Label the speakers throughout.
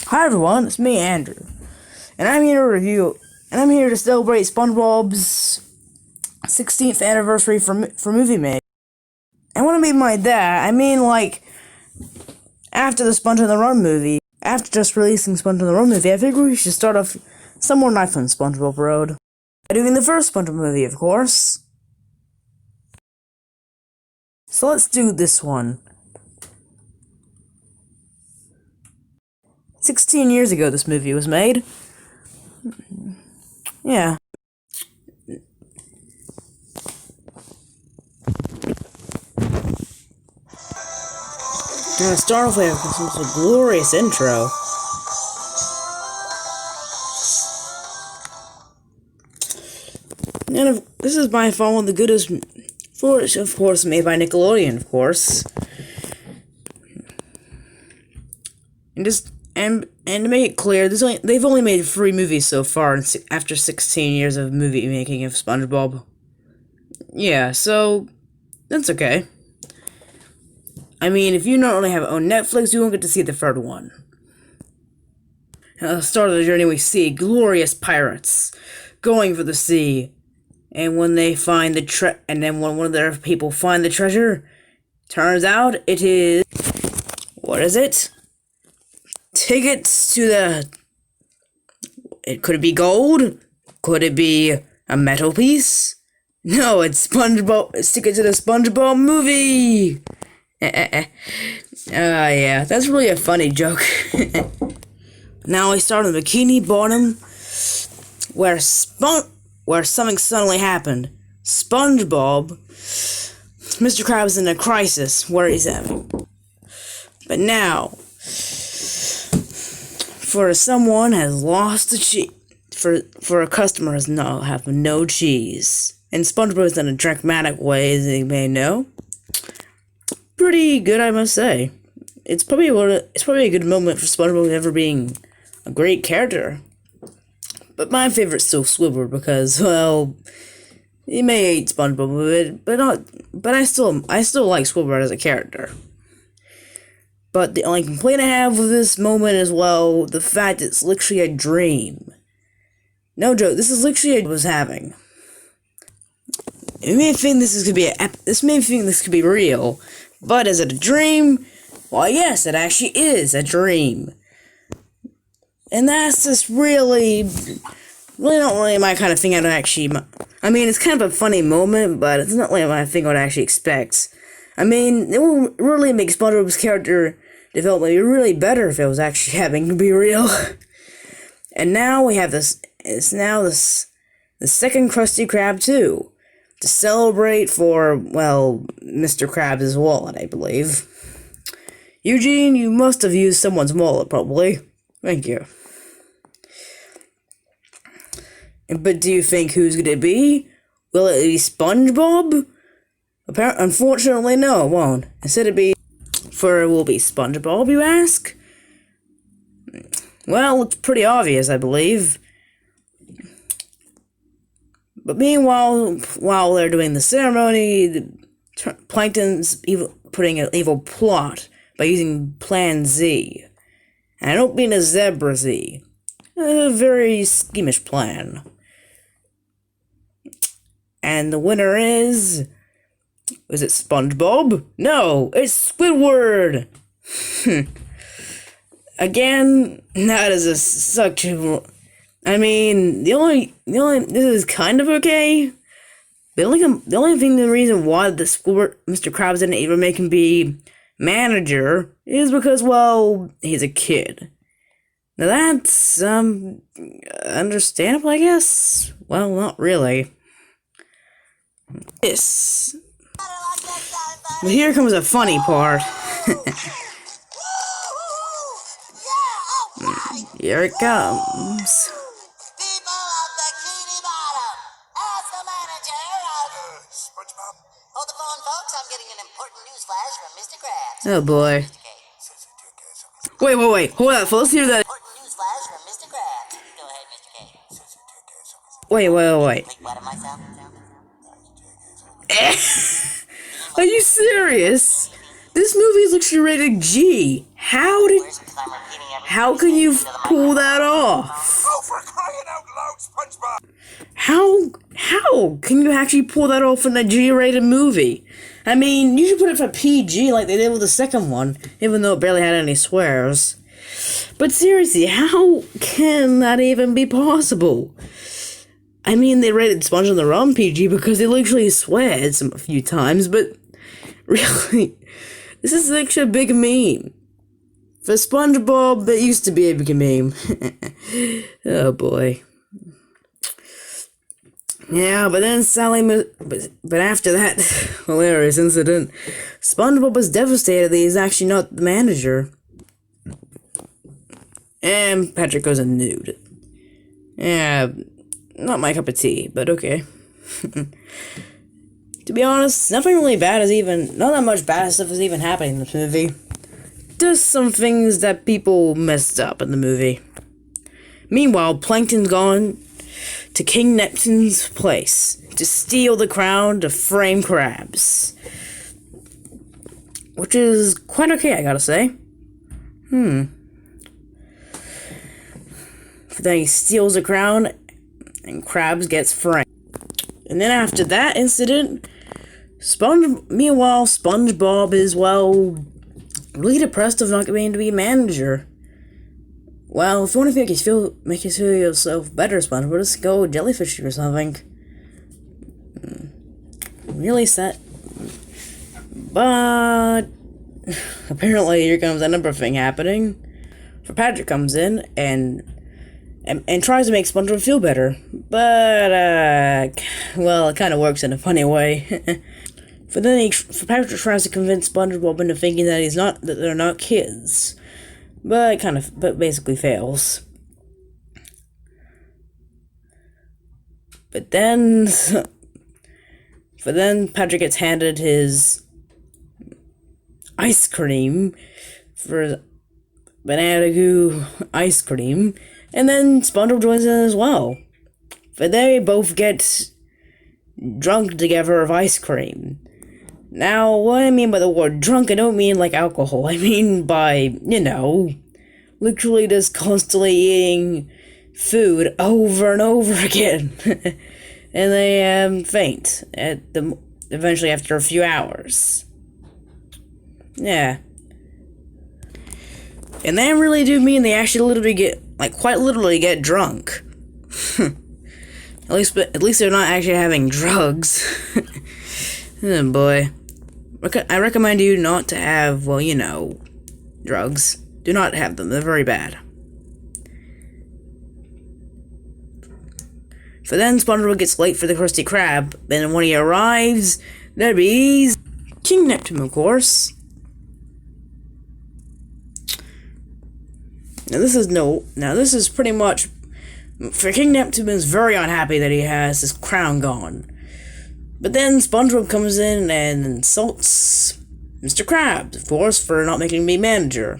Speaker 1: Hi everyone, it's me, Andrew, and I'm here to celebrate SpongeBob's 16th anniversary for movie making. And when I mean by that, I mean like after the Sponge on the Run movie, after just releasing Sponge on the Run movie, I figured we should start off somewhere nice on SpongeBob Road by doing the first SpongeBob movie, of course. So let's do this one. 16 years ago this movie was made. Yeah. Now to start off with a glorious intro. And this is by far one of the goodest, of course, made by Nickelodeon, of course. And to make it clear, they've only made 3 movies so far after 16 years of movie making of SpongeBob. Yeah, so that's okay. I mean, if you don't really have own Netflix, you won't get to see the third one. At the start of the journey, we see glorious pirates going for the sea, and when they find when one of their people find the treasure, turns out it is, what is it? Tickets to could it be gold? Could it be a metal piece? No, it's SpongeBob. It's tickets to the SpongeBob movie. Yeah, that's really a funny joke. Now we start on the Bikini Bottom, where something suddenly happened. SpongeBob, Mr. Krabs in a crisis where he's having. But now, for someone has lost the cheese, for a customer has have no cheese, and SpongeBob is in a dramatic way, as you may know. Pretty good, I must say. It's probably a good moment for SpongeBob ever being a great character. But my favorite's still Squidward because, well, you may hate SpongeBob a bit, but I still like Squidward as a character. But the only complaint I have with this moment is, well, the fact it's literally a dream. No joke, this is literally what I was having. You may think this could be real, but is it a dream? Well, yes, it actually is a dream. And that's just really not really my kind of thing I'd actually. I mean, it's kind of a funny moment, but it's not really my thing I'd actually expect. I mean, it will really make SpongeBob's character development really better if it was actually having to be real. And now we have this. It's now the second Krusty Krab too, to celebrate for, well, Mr. Krabs' wallet, I believe. Eugene, you must have used someone's wallet, probably. Thank you. But do you think who's gonna be? Will it be SpongeBob? Unfortunately, no, it won't. Instead it will be SpongeBob, you ask? Well, it's pretty obvious, I believe. But meanwhile, while they're doing the ceremony, Plankton's putting an evil plot by using Plan Z. And I don't mean a Zebra Z. A very schemish plan. And the winner is it SpongeBob? No, it's Squidward! Again, that is such a... I mean, this is kind of okay. The reason why Mr. Krabs didn't even make him be manager is because, well, he's a kid. Now that's, understandable, I guess? Well, not really. This. But here comes a funny part. Here it comes.
Speaker 2: Hold the phone, folks. I'm getting an important news flash from Mr. Krabs.
Speaker 1: Oh boy. Wait. Hold on. Let's hear that.
Speaker 2: Important news flash from Mr. Krabs. Go ahead, Mr. K.
Speaker 1: Wait.
Speaker 2: Like what am I sounding?
Speaker 1: Are you serious? This movie is actually rated G. How can you pull that off?
Speaker 3: Oh, for crying out loud, SpongeBob!
Speaker 1: How can you actually pull that off in a G-rated movie? I mean, you should put it for PG like they did with the second one, even though it barely had any swears. But seriously, how can that even be possible? I mean, they rated Sponge on the Run PG because they literally swears a few times, but really, this is actually a big meme. For SpongeBob, it used to be a big meme. Oh boy. Yeah, but then but after that hilarious incident, SpongeBob was devastated that he's actually not the manager. And Patrick goes in nude. Yeah, not my cup of tea, but okay. To be honest, not that much bad stuff is even happening in this movie. Just some things that people messed up in the movie. Meanwhile, Plankton's gone to King Neptune's place to steal the crown to frame Krabs. Which is quite okay, I gotta say. Then he steals the crown, and Krabs gets framed. And then after that incident, meanwhile, SpongeBob is, well, really depressed of not getting to be a manager. Well, if you want to make you feel yourself better, SpongeBob, just go jellyfishing or something. Really sad. But apparently here comes another thing happening. For Patrick comes in and tries to make SpongeBob feel better. But well, it kind of works in a funny way. For Patrick tries to convince SpongeBob into thinking that they're not kids. But basically fails. But then Patrick gets handed his ice cream for banana goo ice cream, and then SpongeBob joins in as well. But they both get drunk together of ice cream. Now, what I mean by the word drunk, I don't mean like alcohol. I mean by, literally just constantly eating food over and over again. And they faint eventually after a few hours. Yeah. And they really do mean they actually quite literally get drunk. At least they're not actually having drugs. Oh boy. I recommend you not to have, drugs. Do not have them. They're very bad. For then, SpongeBob gets late for the Krusty Krab. Then when he arrives, there be King Neptune, of course. Now this is pretty much... For King Neptune is very unhappy that he has his crown gone. But then SpongeBob comes in and insults Mr. Krabs, of course, for not making me manager.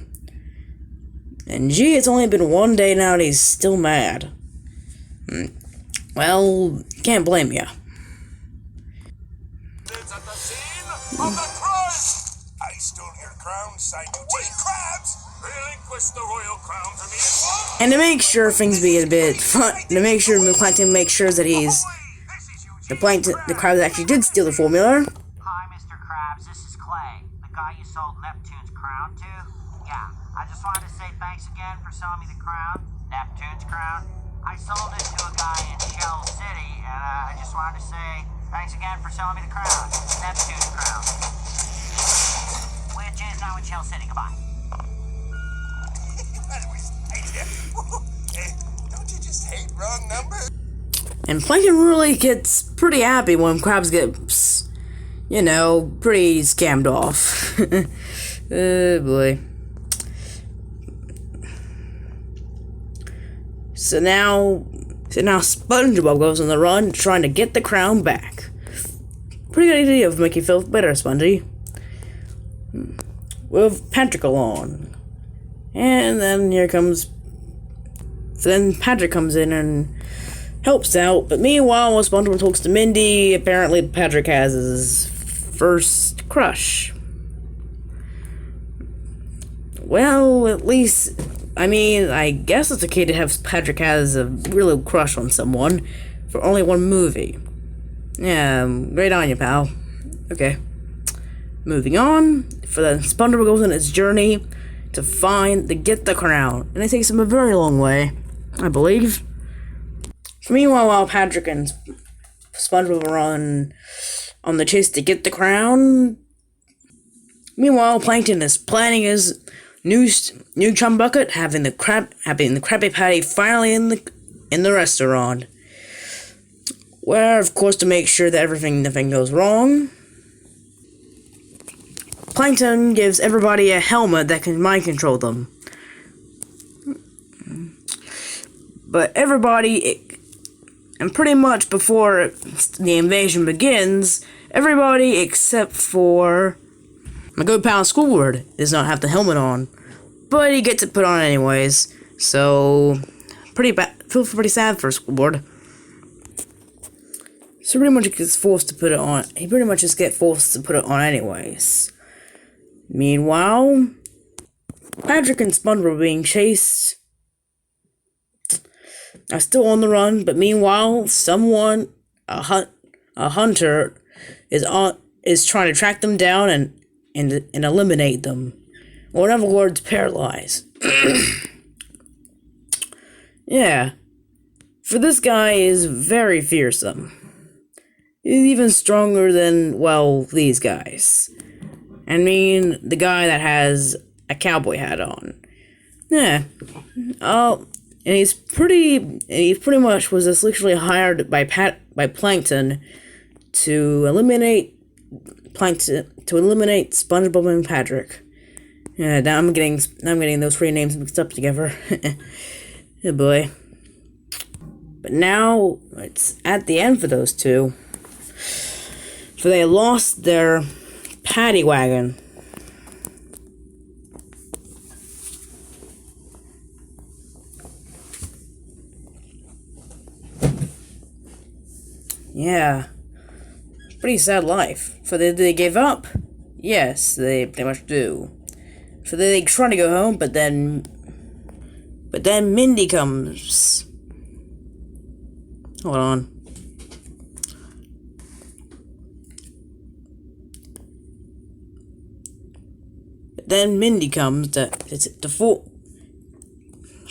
Speaker 1: And gee, it's only been one day now and he's still mad. Well, can't blame ya.
Speaker 3: It's at the scene of the crime! I stole your crown, Sanuti Krabs! Relinquish the royal crown to me at once!
Speaker 1: And to make sure things be a bit fun, to make sure Plankton makes sure that the Krabs actually did steal the formula.
Speaker 4: Hi, Mr. Krabs, this is Clay, the guy you sold Neptune's crown to. Yeah, I just wanted to say thanks again for selling me the crown, Neptune's crown. I sold it to a guy in Shell City, and I just wanted to say thanks again for selling me the crown, Neptune's crown. Which is now in Shell City. Goodbye.
Speaker 3: Hey, don't you just hate wrong numbers?
Speaker 1: And Plankton really gets pretty happy when Krabs gets, pretty scammed off. Oh boy. So now SpongeBob goes on the run trying to get the crown back. Pretty good idea of making you feel better, Spongy. With Patrick along. And then Patrick comes in and helps out, but meanwhile, when SpongeBob talks to Mindy, apparently Patrick has his first crush. Well, at least, I mean, I guess it's okay to have Patrick has a real crush on someone for only one movie. Yeah, great on you, pal. Okay. Moving on, for the SpongeBob goes on its journey to get the crown, and it takes him a very long way, I believe. Meanwhile, while Patrick and SpongeBob are on the chase to get the crown, meanwhile, Plankton is planning his new chum bucket, having the Krabby Patty finally in the restaurant. Where, of course, to make sure that nothing goes wrong, Plankton gives everybody a helmet that can mind control them. But everybody, and pretty much before the invasion begins, everybody except for my good pal Squidward does not have the helmet on. But he gets it put on anyways, so feel pretty sad for Squidward. So pretty much gets forced to put it on. He pretty much just gets forced to put it on anyways. Meanwhile, Patrick and SpongeBob are being chased are still on the run, but meanwhile, a hunter, is trying to track them down and eliminate them, or in other words, paralyze. Yeah, for this guy is very fearsome. He's even stronger than, well, these guys. I mean, the guy that has a cowboy hat on. Yeah. And he's pretty much was just literally hired by Plankton to eliminate SpongeBob and Patrick. Yeah, now I'm getting those three names mixed up together. Oh boy. But now it's at the end for those two. For they lost their paddy wagon. Yeah, pretty sad life. For they gave up? Yes, they pretty much do. For they try to go home, but then Mindy comes. Hold on. But then Mindy comes to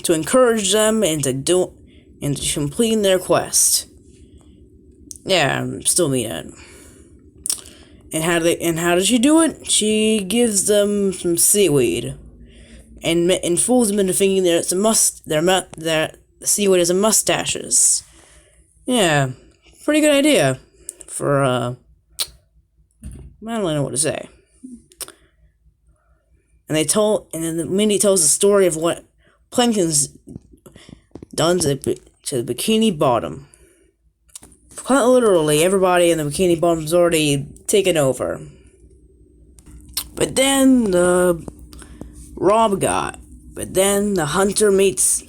Speaker 1: encourage them into completing their quest. Yeah, I'm still mean it. And how does she do it? She gives them some seaweed, and fools them into thinking that their seaweed is mustaches. Yeah, pretty good idea for I don't really know what to say. And then Mindy tells the story of what Plankton's done to the Bikini Bottom. Quite literally, everybody in the Bikini Bottom's already taken over. But then the hunter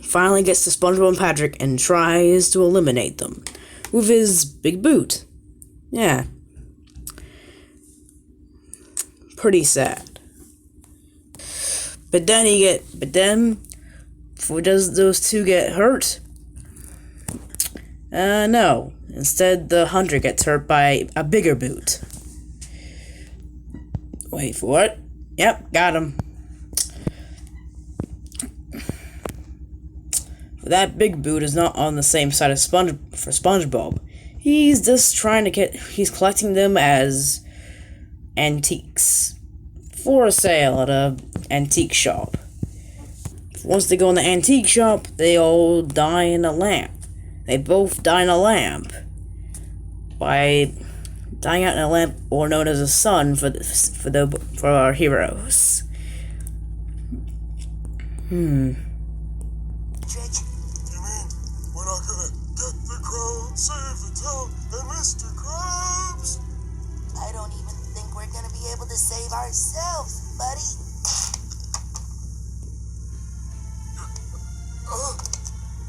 Speaker 1: finally gets to SpongeBob and Patrick and tries to eliminate them with his big boot. Yeah. Pretty sad. But then does those two get hurt? No. Instead, the hunter gets hurt by a bigger boot. Wait for it. Yep, got him. That big boot is not on the same side as SpongeBob. He's just he's collecting them as antiques for a sale at a antique shop. Once they go in the antique shop, they all die in a lamp. They both die in a lamp by dying out in a lamp, or known as a sun for our heroes.
Speaker 3: Judge, you mean we're not gonna get the crown, save the town, and Mr. Krabs?
Speaker 2: I don't even think we're gonna be able to save ourselves, buddy.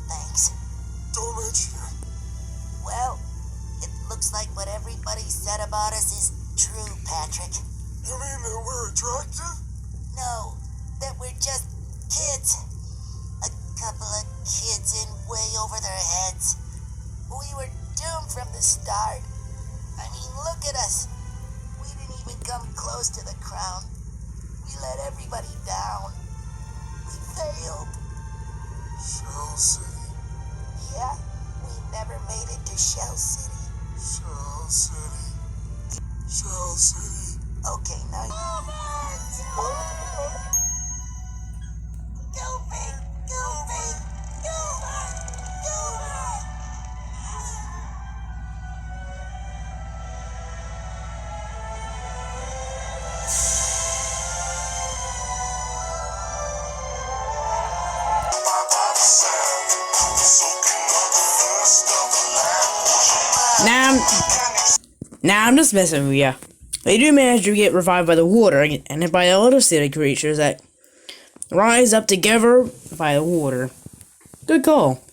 Speaker 2: Thanks.
Speaker 3: Don't mention it.
Speaker 2: Well, it looks like what everybody said about us is true, Patrick.
Speaker 3: You mean that we're attractive?
Speaker 2: No, that we're just kids. A couple of kids in way over their heads. We were doomed from the start. I mean, look at us. We didn't even come close to the crown. We let everybody down. We failed.
Speaker 3: Shell City.
Speaker 2: Yeah, we never made it to Shell City.
Speaker 3: Shell City. Shell City.
Speaker 2: Okay, now Goofy! Goofy! Goofy! Goofy!
Speaker 1: Now I'm just messing with ya. They do manage to get revived by the water and by the other city creatures that rise up together by the water. Good call.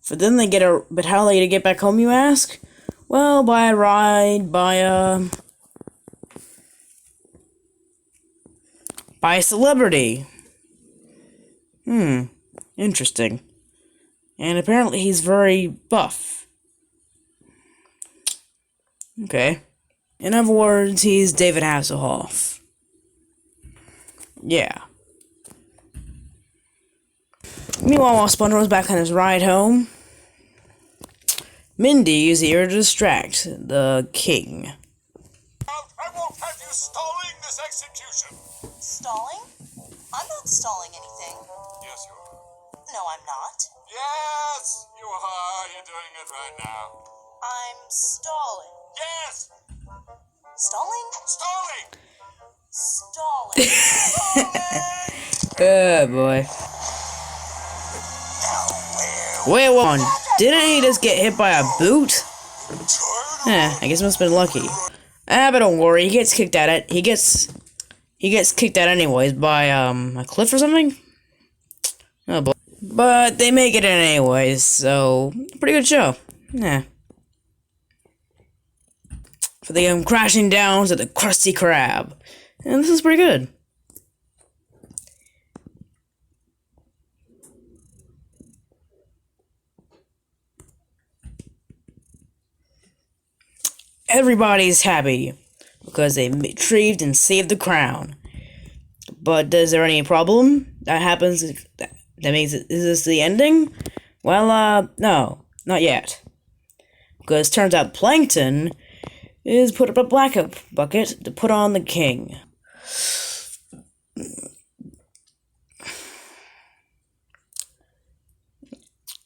Speaker 1: But then they but how are they gonna get back home, you ask? Well, by a ride, by a celebrity. Interesting. And apparently he's very buff. Okay. In other words, he's David Hasselhoff. Yeah. Meanwhile, while SpongeBob's back on his ride home, Mindy is here to distract the king.
Speaker 3: I won't have you stalling this execution.
Speaker 5: Stalling? I'm not stalling anything.
Speaker 3: Yes, you are.
Speaker 5: No, I'm not.
Speaker 3: Yes, you are. You're doing it right now.
Speaker 5: I'm stalling.
Speaker 3: Yes,
Speaker 5: Stalling?
Speaker 3: stalling.
Speaker 5: Stalling.
Speaker 1: Oh boy. Wait, one. Didn't he just get hit by a boot? I guess must have been lucky. But don't worry, he gets kicked at it. He gets kicked out anyways by a cliff or something. Oh boy. But they make it in anyways, so pretty good show. Yeah. So they come crashing down to the Krusty Krab. And this is pretty good. Everybody's happy because they retrieved and saved the crown. But is there any problem that happens? That means, is this the ending? Well, no, not yet. Because turns out Plankton is put up a black bucket to put on the king.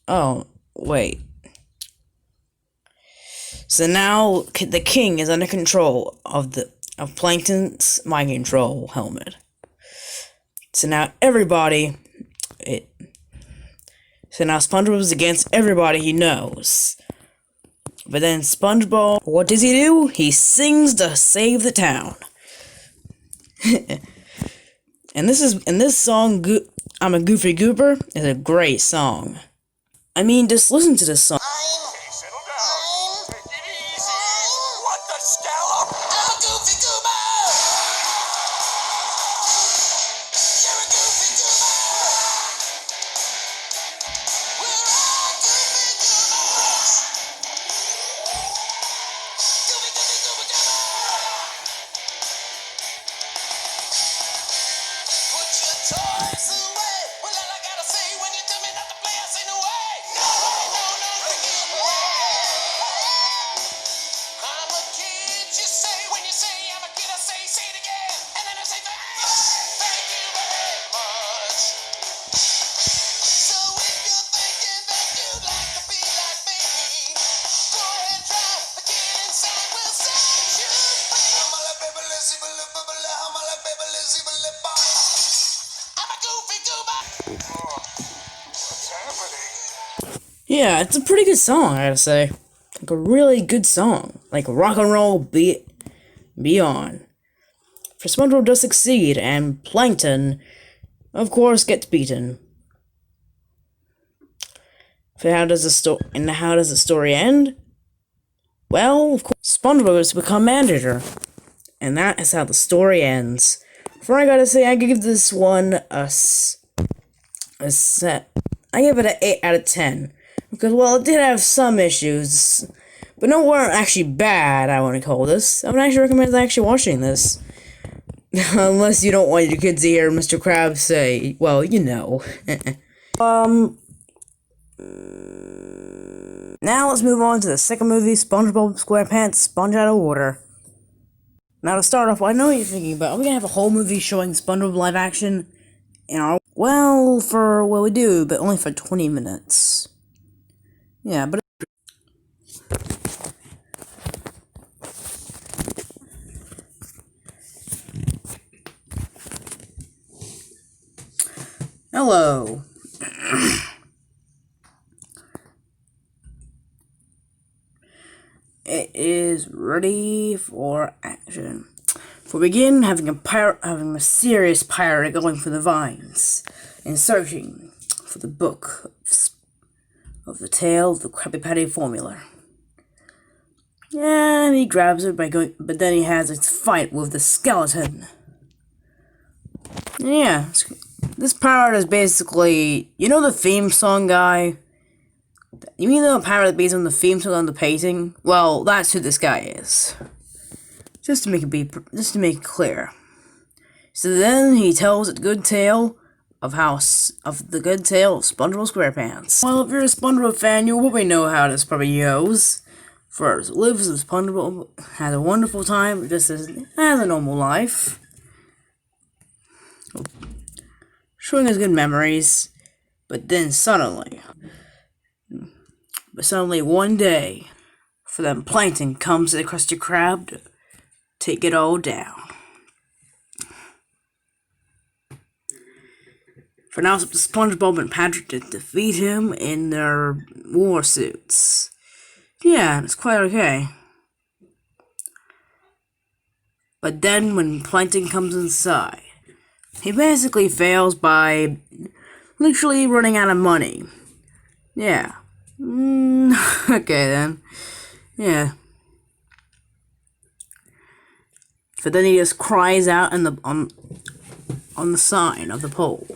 Speaker 1: Oh, wait. So now the king is under control of Plankton's mind control helmet. So now So now SpongeBob is against everybody he knows. But then SpongeBob, what does he do? He sings to save the town. and this song, I'm a Goofy Goober, is a great song. I mean, just listen to this song.
Speaker 3: Hey, settle down. Take it easy. What the scallop?
Speaker 2: I'm a Goofy Goober! You're a Goofy Goober! We're all Goofy Goobers! Goofy, Goofy, Goober, Goober! Put your toys away! Well, all I gotta say when you tell me not to play, I say no way! No, no, no, no, no, I'm a kid, you say. When you say I'm a kid, I say it again. And then I say thanks. Thank you very much. So if you're thinking that you'd like to be like me, go ahead and try. The kid inside will set you free. I'm a la baby, Lizzie, I'm a la baby, Lizzie, I'm a Goofy Goober.
Speaker 3: What's happening?
Speaker 1: Yeah, it's a pretty good song, I gotta say. Like a really good song. Like rock and roll beyond. For SpongeBob does succeed, and Plankton, of course, gets beaten. So how does the story end? Well, of course, SpongeBob has become manager. And that is how the story ends. For I gotta say, I give this one a set. I give it an 8 out of 10. Because, well, it did have some issues. But no, weren't actually bad, I want to call this. I would actually recommend actually watching this. Unless you don't want your kids to hear Mr. Krabs say, well, you know. Now let's move on to the second movie, SpongeBob SquarePants Sponge Out of Water. Now to start off, I know what you're thinking about. Are we gonna have a whole movie showing SpongeBob live action? Well, for what we do, but only for 20 minutes. Yeah, but hello. It is ready for action. For begin, having a mysterious pirate going for the vines and searching for the book of the tale of the Krabby Patty formula. And he grabs it but then he has its fight with the skeleton. Yeah, this pirate is basically, you know the theme song guy? You mean the pirate based on the theme song on the painting? Well, that's who this guy is. Just to make it clear. So then he tells a good tale of the good tale of SpongeBob SquarePants. Well, if you're a SpongeBob fan, you'll probably know how this probably goes. First, lives as SpongeBob, has a wonderful time, just as a normal life. Showing his good memories, but then suddenly one day, for them Plankton comes to the Krusty Krab to take it all down. For now, it's up to SpongeBob and Patrick to defeat him in their war suits. Yeah, it's quite okay. But then, when Plankton comes inside, he basically fails by literally running out of money. Yeah. Okay then. Yeah. But then he just cries out on the sign of the pole.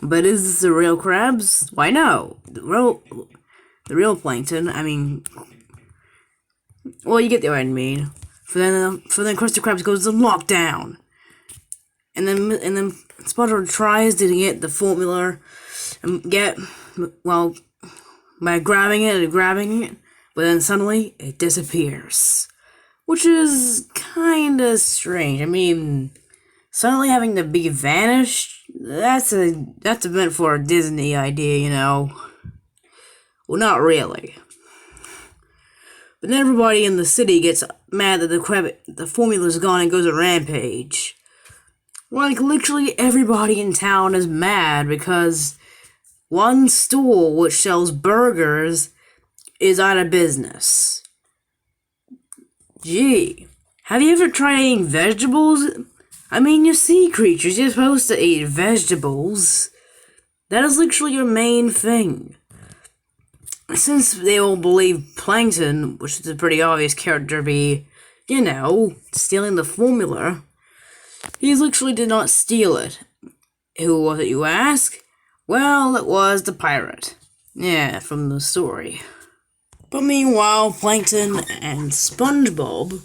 Speaker 1: But is this the real crabs? Why no. The real Plankton, I mean, well, you get the what I mean. For then Krusty Krab goes to lockdown. And then SpongeBob tries to get the formula and by grabbing it, but then suddenly it disappears. Which is kinda strange. I mean, suddenly having to be vanished, that's meant for a Disney idea, you know. Well, not really. But then everybody in the city gets mad that the formula's gone and goes a rampage. Like, literally everybody in town is mad because one store which sells burgers is out of business. Gee, have you ever tried eating vegetables? I mean, you're sea creatures, you're supposed to eat vegetables. That is literally your main thing. Since they all believe Plankton, which is a pretty obvious character to be, you know, stealing the formula, he literally did not steal it. Who was it, you ask? Well, it was the pirate. Yeah, from the story. But meanwhile, Plankton and SpongeBob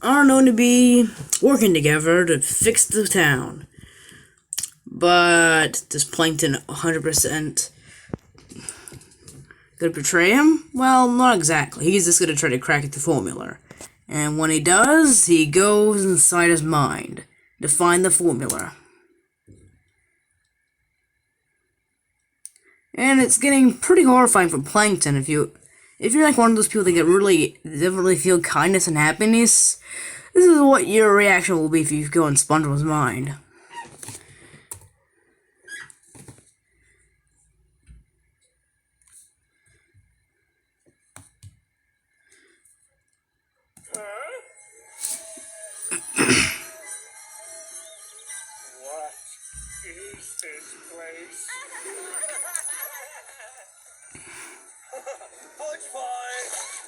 Speaker 1: are known to be working together to fix the town. But does Plankton 100% gonna betray him? Well, not exactly. He's just gonna try to crack the formula. And when he does, he goes inside his mind to find the formula. And it's getting pretty horrifying for Plankton if you're like one of those people that doesn't really feel kindness and happiness. This is what your reaction will be if you go in SpongeBob's mind.
Speaker 3: What is hate this place. Fudge pie!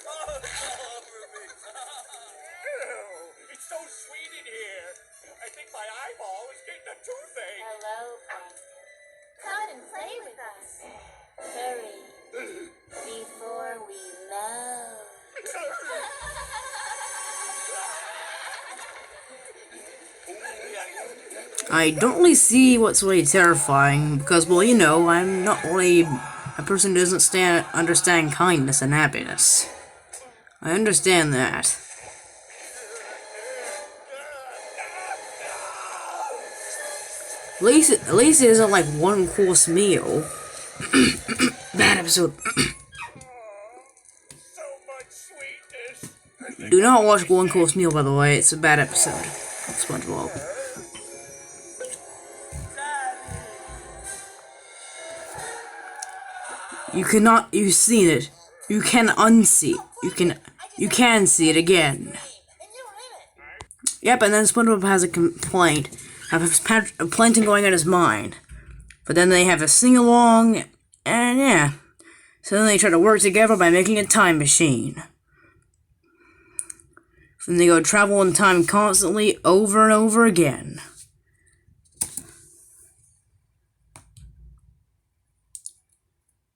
Speaker 3: Oh, it's all over me. Ew, it's so sweet in here. I think my eyeball is getting a toothache.
Speaker 6: Hello, Plankton. Come and play with us. Hurry, before we melt.
Speaker 1: I don't really see what's really terrifying, because, well, you know, I'm not really a person who doesn't understand kindness and happiness. I understand that. At least it isn't like one course meal. Bad episode.
Speaker 3: So much sweetness.
Speaker 1: Do not watch One Course Meal, by the way. It's a bad episode of SpongeBob. You've seen it. You can unsee. You can see it again. Yep, and then SpongeBob has a complaint. Have a planting going in his mind. But then they have a sing-along, and yeah. So then they try to work together by making a time machine. Then they go travel in time constantly, over and over again.